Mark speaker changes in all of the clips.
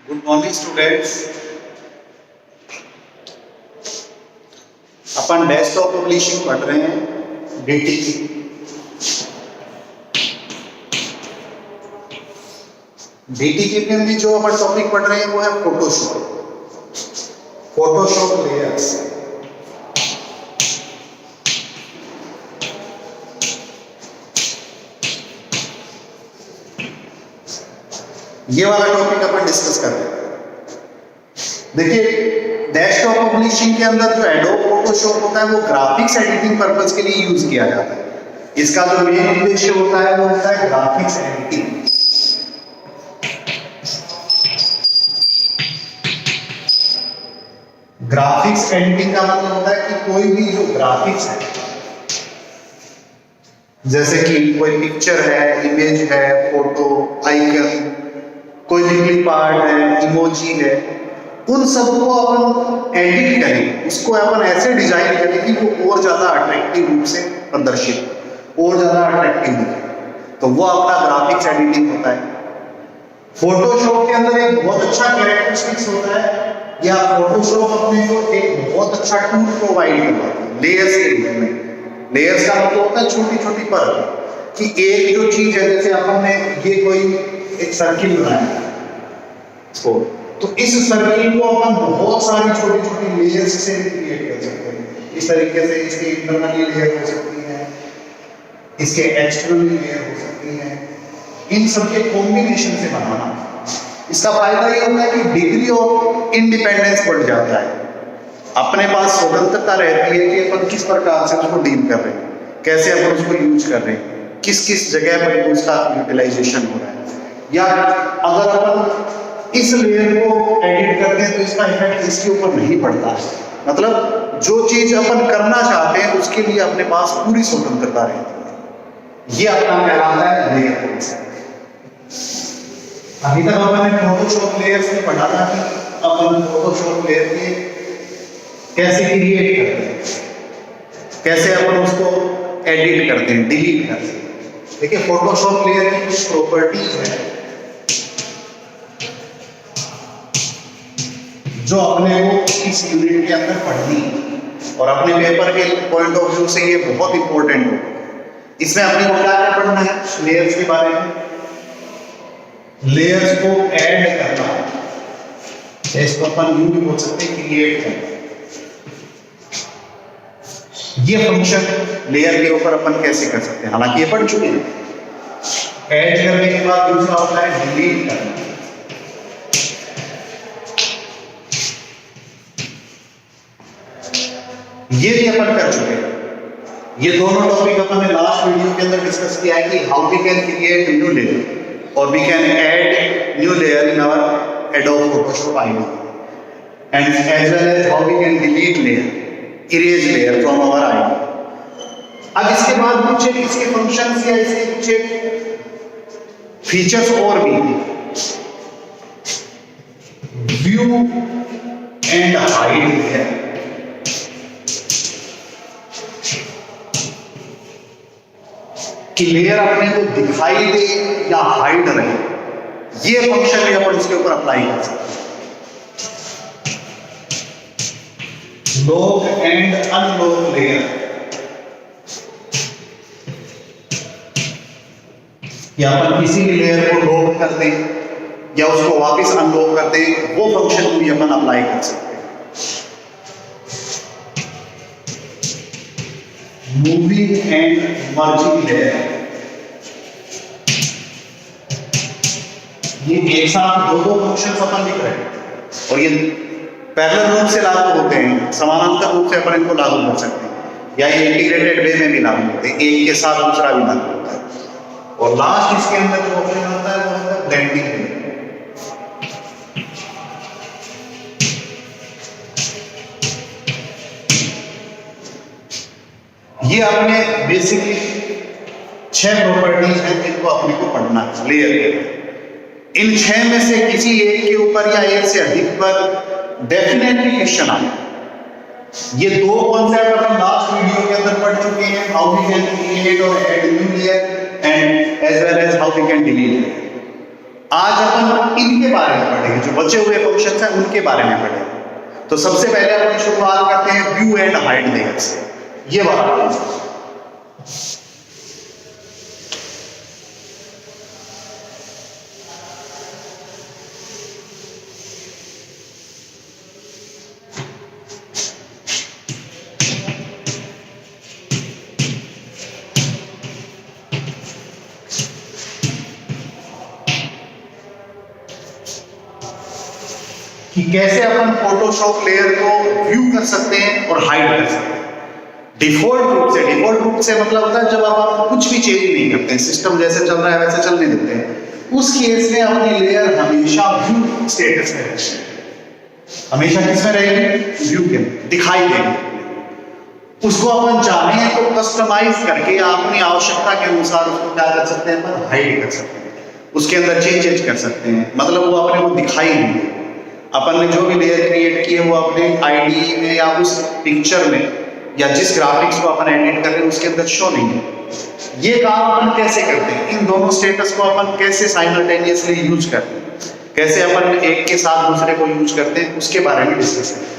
Speaker 1: Good morning students. अपन desktop publishing पढ़ रहे हैं डीटी की। डीटी के में जो अपन टॉपिक पढ़ रहे हैं वो है फोटोशॉप। Photoshop layers. ये वाला टॉपिक अपन डिस्कस कर रहे हैं। देखिए, डेस्कटॉप पब्लिशिंग के अंदर जो एडोब फोटोशॉप होता है वो ग्राफिक्स एडिटिंग पर्पस के लिए यूज किया जाता है। इसका जो मेन उद्देश्य होता है वो होता है ग्राफिक्स एडिटिंग। ग्राफिक्स एडिटिंग का मतलब होता है कि कोई भी जो ग्राफिक्स है, जैसे कि कोई पिक्चर है, इमेज है, फोटो, आइकन, कोई भी क्लिप आर्ट है, इमोजी है, उन सबको अपन एडिट करें, उसको अपन ऐसे डिजाइन करें कि वो और ज्यादा अट्रैक्टिव रूप से प्रदर्शित, और ज्यादा अट्रैक्टिव दिखे, तो वो अपना ग्राफिक्स एडिटिंग होता है। फोटोशॉप के अंदर एक बहुत अच्छा कैरेक्टरिस्टिक्स होता है, या फोटोशॉप अपने को एक बहुत अच्छा टूल प्रोवाइड करता है लेयर्स के रूप में। लेयर्स का मतलब होता है छोटी छोटी परत, कि एक जो चीज है, जैसे अपन ने ये कोई एक सर्किल बनाया तो इस सर्किल को अपन बहुत सारी छोटी छोटी लेयर्स से क्रिएट कर सकते हैं। इस तरीके से इसकी इंटरनली लेयर हो सकती है, इसके एक्सटर्नली लेयर हो सकती है, इन सब के कॉम्बिनेशन से बनाना। इसका फायदा ये होता है कि डिग्री ऑफ इंडिपेंडेंस बढ़ जाता है, अपने पास स्वतंत्रता रहती है कि अपन किस प्रकार से उसको डील कर रहे हैं, कैसे अपन उसको यूज कर रहे हैं, किस किस जगह पर उसका यूटिलाइजेशन हो रहा है। या अगर अपन इस लेयर को एडिट करते हैं तो इसका इफेक्ट इसके ऊपर नहीं पड़ता है। मतलब जो चीज अपन करना चाहते हैं उसके लिए अपने पास पूरी स्वतंत्रता रहती है। ये अपना कहलाता है लेयर। अभी तक अपन ने फोटोशॉप लेयर्स में पढ़ा था कि अपन फोटोशॉप लेयर के कैसे क्रिएट करते हैं, कैसे अपन उसको एडिट करते हैं, डिलीट करते हैं। देखिए, फोटोशॉप लेयर की कुछ प्रॉपर्टीज है जो अपने को इस यूनिट के अंदर पढ़नी है, और अपने पेपर के पॉइंट ऑफ व्यू से ये बहुत इंपॉर्टेंट हो। इसमें अपने को क्या क्या पढ़ना है लेयर्स के बारे में। लेयर्स को ऐड करना, इसको अपन यूं भी बोल सकते हैं क्रिएट करना। ये फंक्शन लेयर के ऊपर अपन कैसे कर सकते हैं, हालांकि ये पढ़ चुके हैं। ऐड करने के बाद दूसरा होता है डिलीट करना। ये भी अपन कर चुके हैं। ये दोनों टॉपिक अपन ने लास्ट वीडियो के अंदर डिस्कस किया है कि how we can create new layer और we can add new layer in our Adobe Photoshop ID, and as well as how we can delete layer, erase layer from our ID. अब इसके बाद कुछ इसके functions या इसके कुछ features और भी, व्यू एंड हाइड लेयर। कि लेयर अपने को दिखाई दे या हाइड रहे, ये फंक्शन भी अपन इसके ऊपर अप्लाई कर सकते हैं। लॉक एंड अनलॉक लेयर, या अपन किसी भी लेयर को लॉक कर दें या उसको वापस अनलॉक कर दें, वो फंक्शन भी अपन अप्लाई कर सकते हैं। मूविंग एंड मर्जिंग लेयर, ये एक साथ दो फंक्शंस अपन लिख रहे हैं और ये पैरेलल रूप से लागू होते हैं, समानांतर रूप से अपन इनको लागू कर सकते हैं, या ये इंटीग्रेटेड वे में भी लागू होते हैं, एक के साथ दूसरा भी लागू होता है। और लास्ट इसके अंदर जो ऑप्शन होता है वो होता है ब्लेंडिंग। ये अपने बेसिकली 6 प्रॉपर्टीज हैं जिनको अपने को पढ़ना है लेयर के। इन 6 में से किसी एक के ऊपर या एक से अधिक पर डेफिनेटली क्वेश्चन आए। ये दो कॉन्सेप्ट अपन लास्ट वीडियो के अंदर पढ़ चुके हैं, हाउ वी कैन क्रिएट और add new layer and as well as how we can delete. आज अपन इनके बारे में पढ़ेंगे, जो बचे हुए फंक्शंस हैं उनके बारे में पढ़ेंगे। तो सबसे पहले अपन शुरुआत करते हैं व्यू एंड हाइड लेयर से। ये वाला कि कैसे अपन फोटोशॉप लेयर को व्यू कर सकते हैं और हाइड कर सकते हैं। डिफॉल्ट रूप से मतलब होता है जब आप कुछ भी चेंज नहीं करते हैं, सिस्टम जैसे चल रहा है वैसे चलने देते हैं, उस केस में अपनी लेयर हमेशा व्यू स्टेटस में रहेगी। हमेशा किसमें रहेगी? व्यू के दिखाई देगी। उसको अपन चाहें तो कस्टमाइज करके अपनी आवश्यकता के अनुसार उसको क्या कर सकते हैं? अपन हाइड कर सकते हैं, उसके अंदर चेंजेस कर सकते हैं। मतलब वो अपने को दिखाई नहीं दे। अपन ने जो भी लेयर क्रिएट की है वो अपने आईडी में या उस पिक्चर में या जिस ग्राफिक्स को अपन एडिट कर रहे हैं उसके अंदर शो नहीं है। ये काम अपन कैसे करते हैं? इन दोनों स्टेटस को अपन कैसे साइमल्टेनियसली यूज करते हैं, कैसे अपन एक के साथ दूसरे को यूज करते हैं, उसके बारे में डिस्कस करते हैं।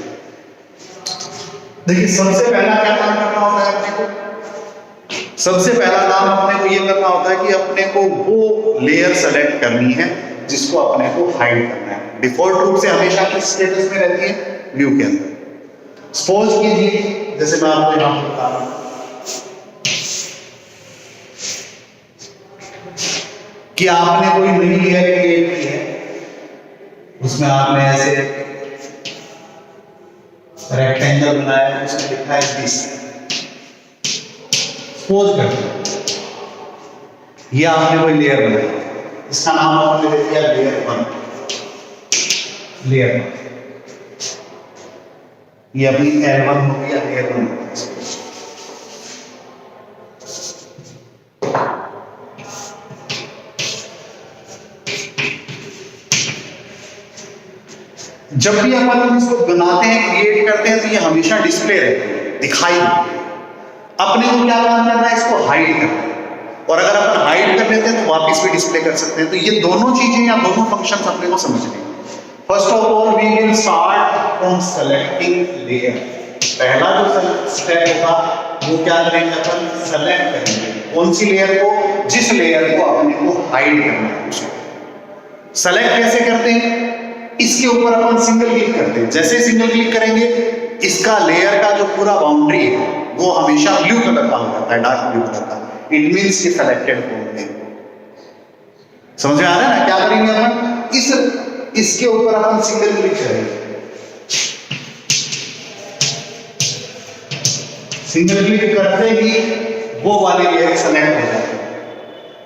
Speaker 1: देखिए, सबसे पहला क्या काम करना होता है अपने को? सबसे पहला काम अपने को ये करना होता है कि अपने को वो लेयर सेलेक्ट करनी है जिसको अपने को हाइड करना है। डिफॉल्ट रूप से हमेशा किस स्टेटस में रहती है? व्यू के अंदर। सपोज कीजिए, जैसे मैं आपको यहां बता रहा हूं कि आपने कोई नई लेयर क्रिएट की है, उसमें आपने ऐसे रेक्टेंगल बनाया है, उसमें लिखा है दिस। सपोज करते ये आपने कोई लेयर बनाई, इसका नाम आपने दे दिया लेयर 1। लेयर ये अपनी L1 हो गया, लेयर 1। जब भी अपन इसको बनाते हैं, क्रिएट करते हैं, तो ये हमेशा डिस्प्ले रहती है, दिखाई। अपने को क्या काम करना है? इसको हाइड करना है। और अगर अपन हाइड कर लेते हैं तो वापस भी डिस्प्ले कर सकते हैं। तो ये दोनों चीजें या दोनों फंक्शंस अपने को समझने हैं। First of all we will start from selecting layer. पहला जो स्टेप होगा वो क्या करेंगे? अपन सेलेक्ट करेंगे कौन सी लेयर को? जिस लेयर को अपने को हाइड करना है उसको। सेलेक्ट कैसे करते हैं? इसके ऊपर अपन सिंगल क्लिक करते हैं। जैसे सिंगल क्लिक करेंगे, इसका लेयर का जो पूरा बाउंड्री है वो हमेशा ब्लू कलर का हो जाता है, डार्क ब्लू कलर का। इट मींस कि सेलेक्टेड होंगे। समझ में आ रहा है ना? क्या करेंगे अपन? इसके ऊपर अपन सिंगल क्लिक करेंगे। सिंगल क्लिक करते ही वो वाली लेयर सेलेक्ट हो जाती है।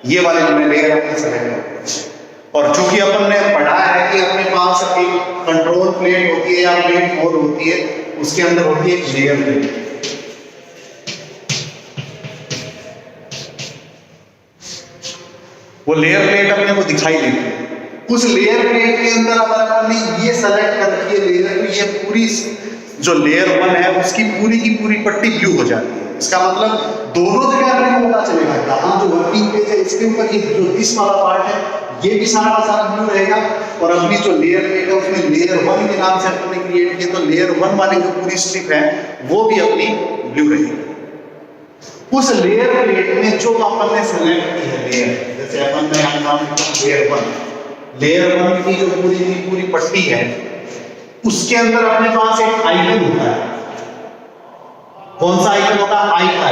Speaker 1: ये वाली जो लेयर अपनी सेलेक्ट हो जाती है। और चूंकि अपन ने पढ़ा है कि अपने पास एक कंट्रोल प्लेट होती है या प्लेट 4 होती है, उसके अंदर होती है एक लेयर प्लेट। वो लेयर प्लेट अपने को दिखाई देती है। उस लेयर प्लेट के अंदर अगर अपन ने ये सेलेक्ट कर रखी है लेयर, तो ये पूरी जो लेयर 1 है उसकी पूरी की पूरी पट्टी ब्लू हो जाती है। इसका मतलब दोनों जगह अपने को पता चलेगा, यहाँ जो वर्किंग पेज है इसके ऊपर ये जो दिस वाला पार्ट है ये भी सारा का सारा ब्लू रहेगा। और अपनी जो लेयर प्लेट है उसमें लेयर 1 के नाम से अपन ने क्रिएट किया, तो लेयर 1 वाली जो पूरी स्ट्रिप है वो भी अपनी ब्लू रहेगी। उस लेयर प्लेट में जो अपन ने सेलेक्ट की है लेयर, जैसे अपन ने यहाँ नाम लिखा लेयर 1 की जो पूरी पट्टी है उसके अंदर अपने पास एक आइकन होता है। कौन सा आइकन होता है? आई का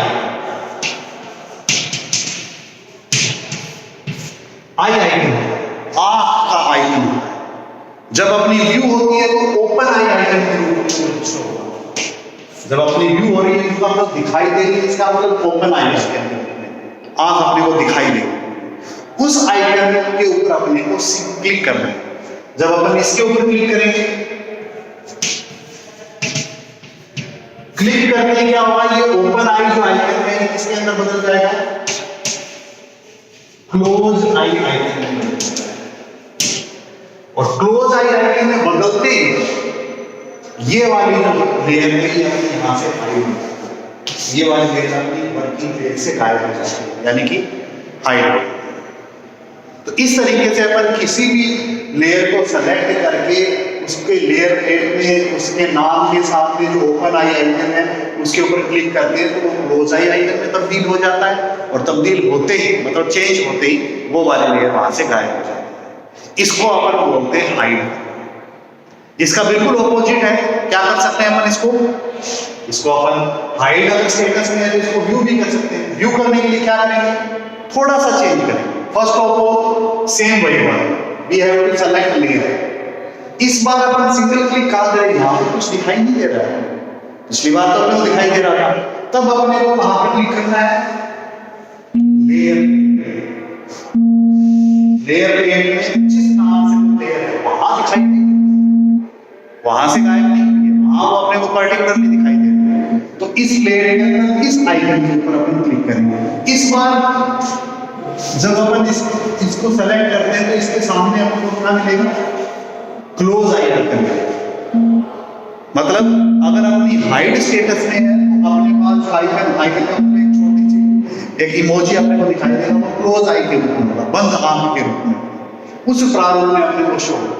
Speaker 1: आइकन, आंख का आइकन होता है। जब अपनी व्यू होती है तो ओपन आई आइकन के रूप में शो होगा। जब अपनी व्यू हो रही है तो मतलब दिखाई दे रही है, इसका मतलब ओपन आई आइकन, आंख अपने को दिखाई देगी। उस आइकन के ऊपर अपने को क्लिक करना है। जब अपन इसके ऊपर क्लिक करेंगे, क्लिक करके क्या होगा? ये ओपन आई जो आइकन है इसके अंदर बदल जाएगा क्लोज आई आइकन में बदल जाएगा। और क्लोज आई आइकन में बदलते ही ये वाली जो लेयर है ये यहां से हाइड हो जाती है। ये वाली लेयर अपनी वर्किंग लेयर से गायब हो जाती है, यानी कि हाइड। तो इस तरीके से अपन किसी भी लेयर को सेलेक्ट करके उसके लेयर प्लेट में उसके नाम के सामने जो ओपन आई आइकन है उसके ऊपर क्लिक करते हैं तो वो क्लोज आई आइकन में तब्दील हो जाता है, और तब्दील होते ही मतलब चेंज होते ही वो वाले लेयर वहां से गायब हो जाते हैं। इसको अपन बोलते हैं हाइड। इसका बिल्कुल ऑपोजिट है, क्या कर सकते हैं अपन इसको अपन हाइड अगर स्टेटस में है तो इसको व्यू भी कर सकते हैं। व्यू करने के लिए क्या करेंगे, थोड़ा सा चेंज करेंगे। फर्स्ट ऑफ ऑल सेम वही बात, we have to select layer. इस बार अपन सिंगल क्लिक कर दे, यहां पे कुछ दिखाई नहीं दे रहा है, पिछली बार तो अपने दिखाई दे रहा था। तब अपने को कहां पर क्लिक करना है, लेयर, लेयर में जिस नाम से लेयर है वहां दिखाई देगी, वहां से गायब नहीं हुई, वहां वो अपने को पर्टिकुलरली दिखाई दे रही है। तो इस लेयर के अंदर इस आइकन के ऊपर अपन क्लिक करेंगे। इस बार जब अपन इसको सेलेक्ट करते हैं तो इसके सामने अपन को क्या मिलेगा, क्लोज आई आइकन। मतलब अगर अपनी हाइड स्टेटस में है तो अपने पास आइकन का एक छोटी सी एक इमोजी अपने को दिखाई देगा, वो क्लोज आई के रूप में, बंद आंख के रूप में, उस प्रारूप में अपने को शो होगा।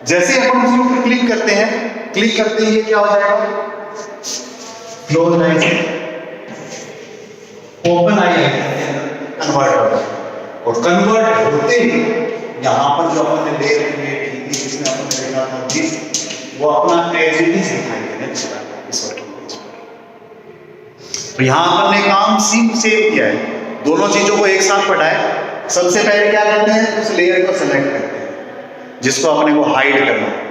Speaker 1: जैसे अपन उसके ऊपर क्लिक करते हैं, क्लिक करते ही क्या हो जाएगा, क्लोज आई से ओपन आई कन्वर्ट हो जाएगा। और कन्वर्ट होते ही यहाँ पर जो अपन ने लेयर क्रिएट की थी जिसमें अपन ने देखा था जिस वो अपना एज इट इज दिखाई देने लगता है इस वर्किंग पेज पर। तो यहाँ अपन ने काम सेम किया है, दोनों चीजों को एक साथ पढ़ाया। सबसे पहले क्या करते हैं, उस लेयर को सेलेक्ट करते हैं जिसको अपने को हाइड करना है।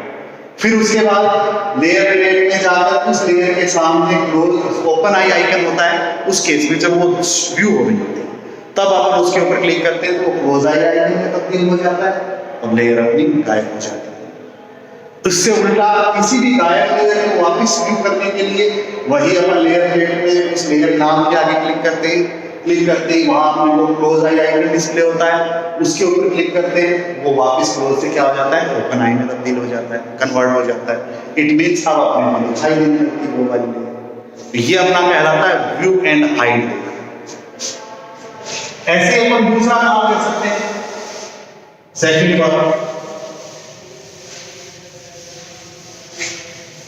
Speaker 1: फिर उसके बाद लेयर प्लेट में जाकर उस लेयर के सामने क्लोज ओपन आई आइकन होता है, उस केस में जब वो व्यू हो रही होती है तब अपन उसके ऊपर क्लिक करते हैं तो वो क्लोज आई आइकन में तब्दील हो जाता है और लेयर अपनी गायब हो जाती है। इससे उल्टा किसी भी गायब लेयर को वापस व्यू करने के लिए वही अपन लेयर प्लेट में उस लेयर नाम के आगे क्लिक करते ही वहां अपने को क्लोज आई आइकन डिस्प्ले होता है, उसके ऊपर क्लिक करते हैं वो वापस क्लोज से क्या हो जाता है, ओपन आई में तब्दील हो जाता है, कन्वर्ट हो जाता है। इट मींस अब अपने को दिखाई देने लगती है वो वाली। ये अपना कहलाता है व्यू एंड हाइड। ऐसे अपन दूसरा काम कर सकते हैं, सेकंड बार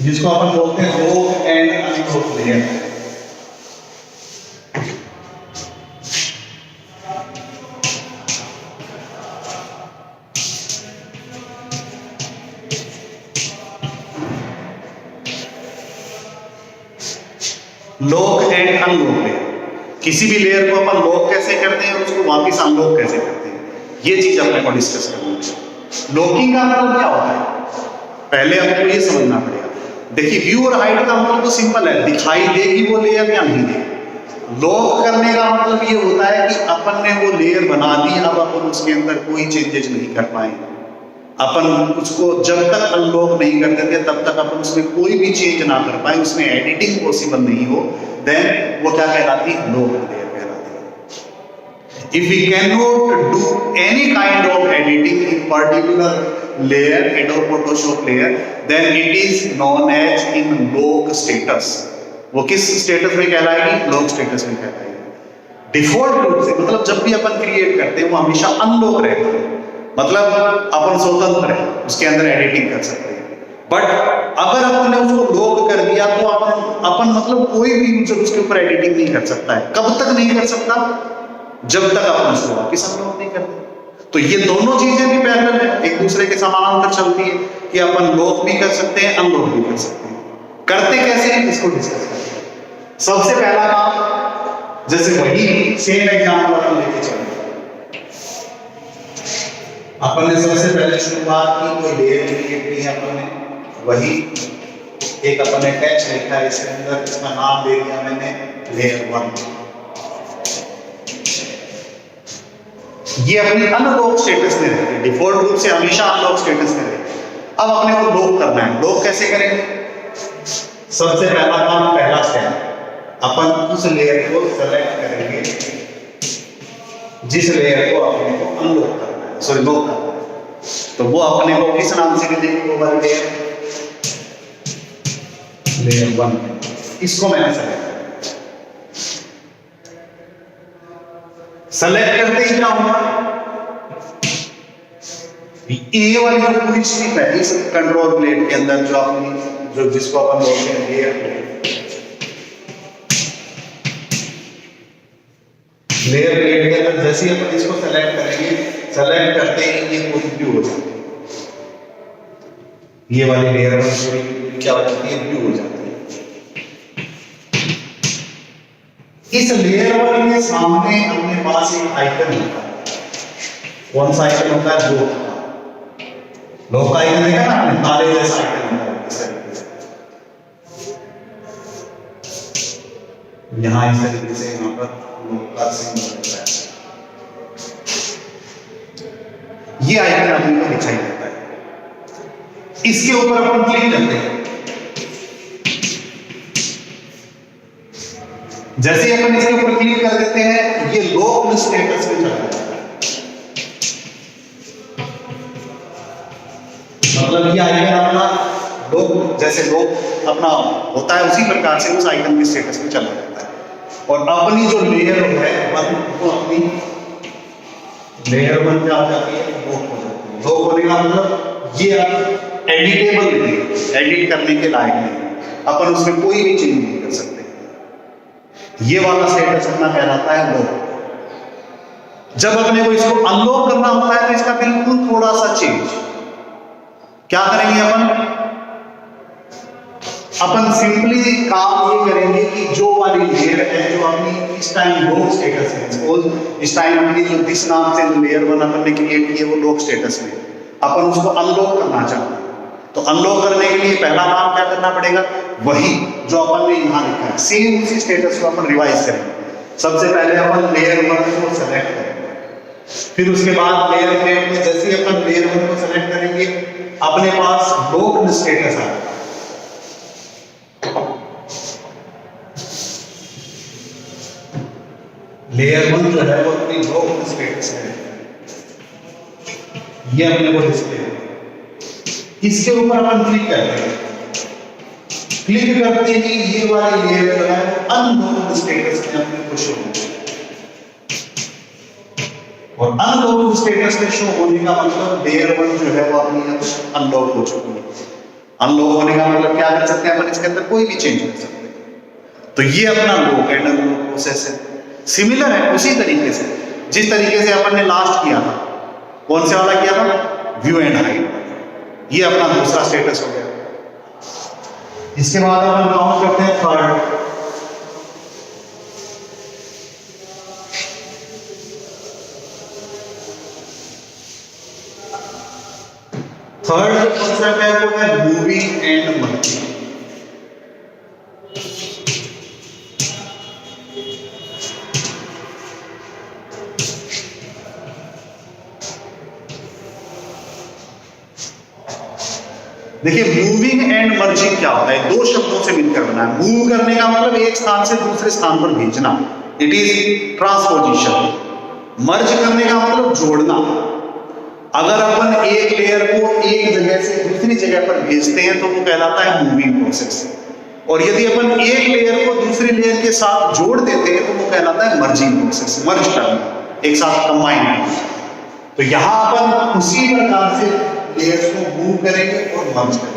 Speaker 1: जिसको अपन बोलते हैं lock and unlock layer. Lock and unlock layer, किसी भी लेयर को अपन लॉक कैसे करते हैं और उसको वापस अनलॉक कैसे करते हैं, ये चीज अपने को डिस्कस करनी है। लॉकिंग का मतलब क्या होता है, पहले अपने को ये समझना पड़ेगा। देखिए व्यू और हाइड का मतलब तो सिंपल है, दिखाई देगी वो लेयर या नहीं देगी। लॉक करने का मतलब ये होता है कि अपन ने वो लेयर बना दी, अब अपन उसके अंदर कोई चेंजेस नहीं कर पाएंगे। अपन उसको जब तक अनलॉक नहीं कर देते तब तक अपन उसमें कोई भी चेंज ना कर पाए, उसमें एडिटिंग पॉसिबल नहीं हो, देन वो क्या कहलाती है, लॉक लेयर कहलाती है। If we can not do any kind of editing in particular layer, Adobe Photoshop layer, then it is known as in lock status. वो किस स्टेटस में कहलाएगी, लॉक स्टेटस में कहलाएगी। डिफॉल्ट रूप से मतलब जब भी अपन क्रिएट करते हैं वो हमेशा अनलॉक रहता है, मतलब अपन स्वतंत्र है, उसके अंदर एडिटिंग कर सकते हैं। बट अगर अपन ने उसको लॉक कर दिया तो अपन मतलब कोई भी यूजर उसके ऊपर एडिटिंग नहीं कर सकता है। कब तक नहीं कर सकता, जब तक अपन उसको वापस अनलॉक नहीं करते। तो ये दोनों चीजें भी पैरेलल है, एक दूसरे के समानांतर चलती है कि अपन लॉक भी कर सकते हैं, अनलॉक भी कर सकते हैं। करते कैसे हैं इसको डिस्कस करते हैं। सबसे पहला काम, जैसे वही सेम एग्जांपल अपन लेके चलते हैं। अपन ने सबसे पहले शुरुआत की, कोई लेयर क्रिएट की है अपन ने, वही एक अपन ने टेक्स्ट लिखा है इसके अंदर, इसका नाम दे दिया मैंने लेयर 1। ये अपनी अनलॉक स्टेटस में रहती है, डिफॉल्ट रूप से हमेशा अनलॉक स्टेटस में रहती है। अब अपने को लॉक करना है, लॉक कैसे करेंगे, सबसे पहला काम, पहला स्टेप, अपन उस लेयर को सेलेक्ट करेंगे जिस लेयर को अपने को अनलॉक करना है, सॉरी लॉक करना है। तो वो अपने को किस नाम से मिलेगी, वो वाली लेयर 1। इसको मैंने सेलेक्ट करते ही क्या होगा, ये वाली जो पूरी स्ट्रिप है इस कंट्रोल प्लेट के अंदर जो अपनी जो जिसको अपन बोलते हैं लेयर प्लेट, लेयर प्लेट के अंदर जैसे ही अपन इसको सेलेक्ट करेंगे, सेलेक्ट करते ही ये पूरी ब्लू हो जाती है। ये वाली लेयर क्या हो जाती है, ब्लू हो जाती है। इस लेयर वन के सामने अपने पास एक आइकन होता है। कौन सा आइकन होता है, लो का आइकन देखा ना आपने, तारे जैसा आइकन होता है इस तरीके से। यहां इस तरीके से यहां पर लो का सिंबल होता है, ये आइकन अपने को दिखाई देता है। इसके ऊपर अपन क्लिक करते हैं, जैसे ही अपन इसके ऊपर क्लिक कर देते हैं ये लॉक स्टेटस में चला जाता है। मतलब ये आइकन अपना लॉक, जैसे लॉक अपना होता है उसी प्रकार से उस आइकन के स्टेटस में चला जाता है। और अपनी जो लेयर है वन वो अपनी लेयर वन क्या हो जाती है, लॉक हो जाती है। लॉक होने का मतलब ये अब एडिटेबल नहीं, एडिट करने के लायक नहीं, अपन उसमें कोई भी चेंज नहीं कर सकते। ये वाला स्टेटस अपना कहलाता है लॉक। जब अपने को इसको अनलॉक करना होता है तो इसका बिल्कुल थोड़ा सा चेंज, क्या करेंगे अपन सिंपली काम ये करेंगे कि जो वाली लेयर है जो अपनी इस टाइम लॉक स्टेटस है, सपोज इस टाइम अपनी जो दिस नाम से जो लेयर वन अपन ने क्रिएट की है वो लॉक स्टेटस में, अपन उसको अनलॉक करना चाहते हैं। तो अनलॉक करने के लिए पहला काम क्या करना पड़ेगा, वही जो अपन ने यहां लिखा है, सेम उसी स्टेटस को अपन रिवाइज करेंगे। सबसे पहले अपन लेयर वन को सेलेक्ट करेंगे, फिर उसके बाद लेयर प्लेट में जैसे ही अपन लेयर वन को सेलेक्ट करेंगे अपने पास लॉक स्टेटस आएगा। लेयर वन जो है वो अपनी लॉक स्टेटस है, ये अपने को डिस्प्ले है। इसके ऊपर अपन क्लिक करते हैं, क्लिक करते ही ये वाली लेयर जो है अनलॉक स्टेटस में अपने को शो होगी। और अनलॉक स्टेटस में शो होने का मतलब लेयर वन जो है वो अपनी अनलॉक हो चुकी है। अनलॉक होने का मतलब क्या कर सकते हैं अपन, इसके अंदर कोई भी चेंज कर सकते हैं। तो ये अपना लॉक एंड अनलॉक प्रोसेस है, सिमिलर है उसी तरीके से जिस तरीके से अपन ने लास्ट किया था। कौन से वाला किया था, व्यू एंड हाइड। ये अपना दूसरा स्टेटस हो गया। इसके बाद अपन काउंट करते हैं थर्ड। थर्ड कॉन्सेप्ट है वो है मूविंग एंड मर्जिंग। देखिए मूविंग एंड मर्जिंग क्या होता है, दो शब्दों से मिलकर बना है। मूव करने का मतलब एक स्थान से दूसरे स्थान पर भेजना, इट इज ट्रांसपोजिशन। मर्ज करने का मतलब जोड़ना। अगर अपन एक लेयर को एक जगह से दूसरी जगह पर भेजते हैं तो वो कहलाता है मूविंग प्रोसेस। और यदि अपन एक लेयर को दूसरी लेयर के साथ जोड़ देते हैं तो वो कहलाता है मर्जिंग प्रोसेस, मर्ज करना, एक साथ कंबाइन करना। तो यहां अपन उसी प्रकार से लेयर्स को मूव करेंगे और मर्ज करेंगे।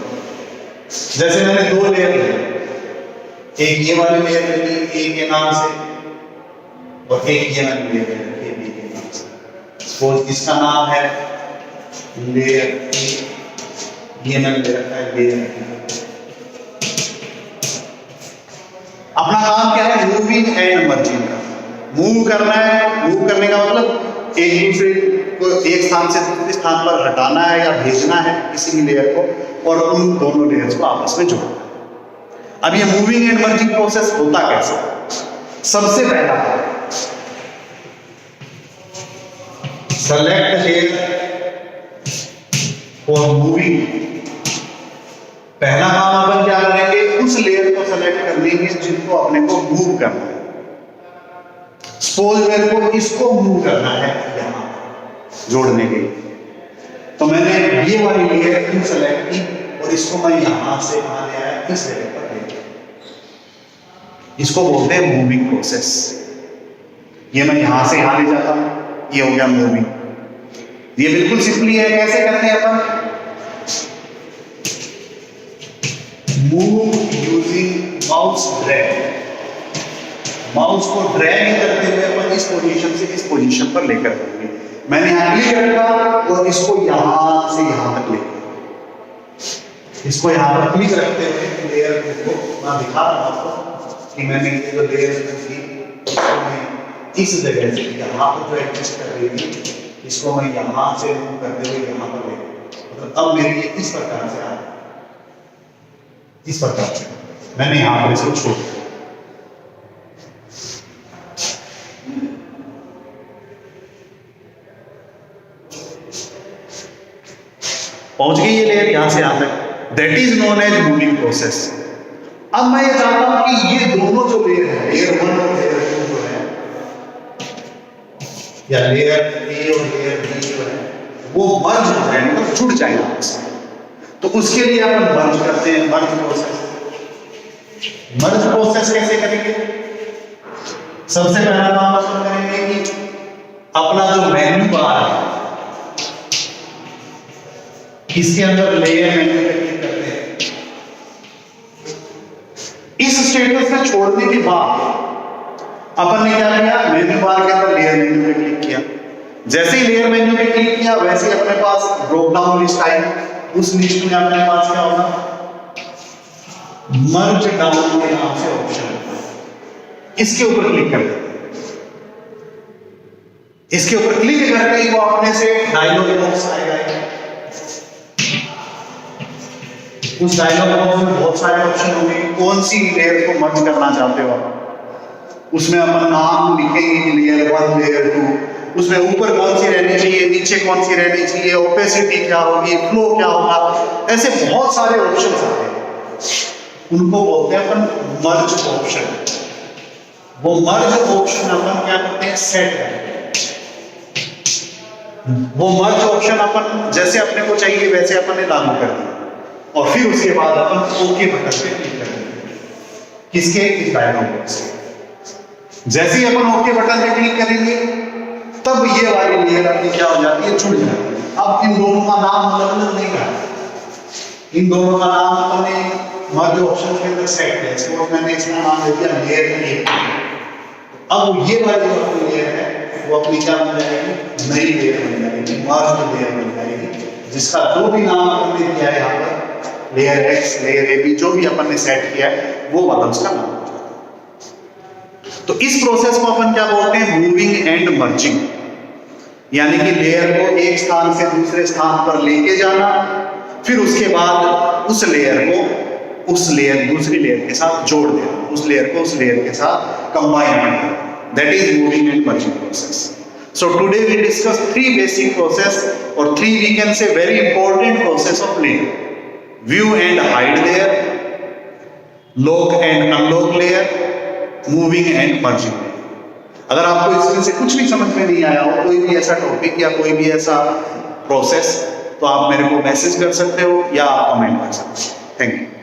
Speaker 1: जैसे मैंने दो लेयर ली, एक ये वाली लेयर ली ए के नाम से और एक ये वाली लेयर ली बी के नाम से। सपोज इसका नाम है लेयर ए, ये मैंने ले रखा है लेयर बी। अपना काम क्या है, मूविंग एंड मर्जिंग का। मूव करना है, मूव करने का मतलब एक दूसरे को एक स्थान से दूसरे स्थान पर हटाना है या भेजना है किसी भी लेयर को, और उन दोनों लेयर्स को आपस में जोड़ना है। अब ये मूविंग एंड मर्जिंग प्रोसेस होता कैसे, सबसे पहला सेलेक्ट लेयर फॉर मूविंग। पहला काम अपन क्या करेंगे, उस लेयर को सेलेक्ट कर लेंगे जिनको अपने को मूव करना है। सपोज मेरे को इसको मूव करना है यहां जोड़ने के लिए, तो मैंने ये वाली लेयर क्यों सेलेक्ट की और इसको मैं यहां से यहां ले आया, इस लेयर पर ले गया। इसको बोलते हैं मूविंग प्रोसेस। ये मैं यहां से यहां ले जाता हूं, ये हो गया मूविंग। ये बिल्कुल सिंपली है। कैसे करते हैं अपन? Move using mouse drag. Mouse को ड्रैग करते हुए अपन इस पोजीशन से इस पोजीशन पर लेकर आएंगे। मैंने यहाँ क्लिक रखा और इसको यहां से यहां तक ले, इसको यहां पर क्लिक रखते हुए लेयर को मैं दिखा रहा हूं आपको कि मैंने ये जो लेयर थी इस जगह से यहां पर जो एडजस्ट कर रही थी, इसको मैं यहां से मूव करते हुए यहां पर ले, मतलब अब मेरी ये इस प्रकार से आ रहा है, इस प्रकार से मैंने यहां पर इसको छोड़ दिया। पहुंच गई ये लेयर यहां से यहां तक। That is known as moving process. अब मैं ये चाहता हूं कि ये दोनों जो लेयर है, लेयर 1 और लेयर 2 जो है, या लेयर A और लेयर B जो है, वो मर्ज हो जाए, मतलब जुड़ जाए आपस में। तो उसके लिए अपन मर्ज करते हैं, मर्ज प्रोसेस। मर्ज प्रोसेस कैसे करेंगे? सबसे पहला काम अपन करेंगे कि अपना जो मेन्यू बार है इसके अंदर लेयर मेन्यू पे क्लिक करते हैं। इस स्टेटस में छोड़ने के बाद अपन ने क्या किया? मेन्यू बार के अंदर लेयर मेन्यू पे क्लिक किया। जैसे ही लेयर मेन्यू पे क्लिक किया वैसे ही अपने पास ड्रॉप डाउन लिस्ट आई। उस लिस्ट में अपने पास क्या होगा? मर्ज डाउन के नाम से ऑप्शन है, इसके ऊपर क्लिक कर देते हैं। इसके ऊपर क्लिक करते ही वो अपने से डायलॉग बॉक्स आएगा। उस डायलॉग बॉक्स में बहुत सारे ऑप्शन होंगे, कौन सी लेयर को मर्ज करना चाहते हो आप। उसमें अपन नाम लिखेंगे कि लेयर 1, लेयर 2, उसमें ऊपर कौन सी रहनी चाहिए, नीचे कौन सी रहनी चाहिए, ओपेसिटी क्या होगी, फ्लो क्या होगा, ऐसे बहुत सारे ऑप्शन आते हैं। उनको बोलते हैं अपन मर्ज ऑप्शन। वो मर्ज ऑप्शन अपन क्या करते हैं? सेट करते हैं। वो मर्ज ऑप्शन अपन जैसे अपने को चाहिए वैसे अपन ने लागू कर दिया और फिर उसके बाद अपन ओके बटन पे क्लिक कर देंगे। किसके? इस डायलॉग बॉक्स से। जैसे ही अपन ओके बटन पे क्लिक करेंगे तब ये वाली लेयर अपनी क्या हो जाती है? जुड़ जाती है। अब इन दोनों का नाम अलग अलग नहीं रहा, इन दोनों का नाम अपन ने मर्ज ऑप्शन के अंदर सेट किया। इसको मैंने इसका नाम दे दिया लेयर 1। अब ये वाली जो लेयर है वो अपनी क्या बन जाएगी? नई लेयर बन जाएगी, मर्ज लेयर बन जाएगी, जिसका जो भी नाम अपन ने दिया है यहाँ पर, लेयर X, लेयर AB, जो भी अपन ने सेट किया है वो वाला उसका नाम। तो इस प्रोसेस को अपन क्या बोलते हैं? Moving and merging. यानी कि लेयर को एक स्थान से दूसरे स्थान पर लेके जाना, फिर उसके बाद उस लेयर को उस लेयर दूसरी लेयर के साथ जोड़ देना, उस लेयर को उस लेयर के साथ कंबाइन करना। That is moving and merging process. So today we discuss 3 basic process or 3 we can say very important process of layer. View and hide layer, lock and unlock layer, moving and merging layer. अगर आपको इसमें से कुछ भी समझ में नहीं आया हो, कोई भी ऐसा टॉपिक या कोई भी ऐसा प्रोसेस, तो आप मेरे को मैसेज कर सकते हो या आप कमेंट कर सकते हो। Thank you.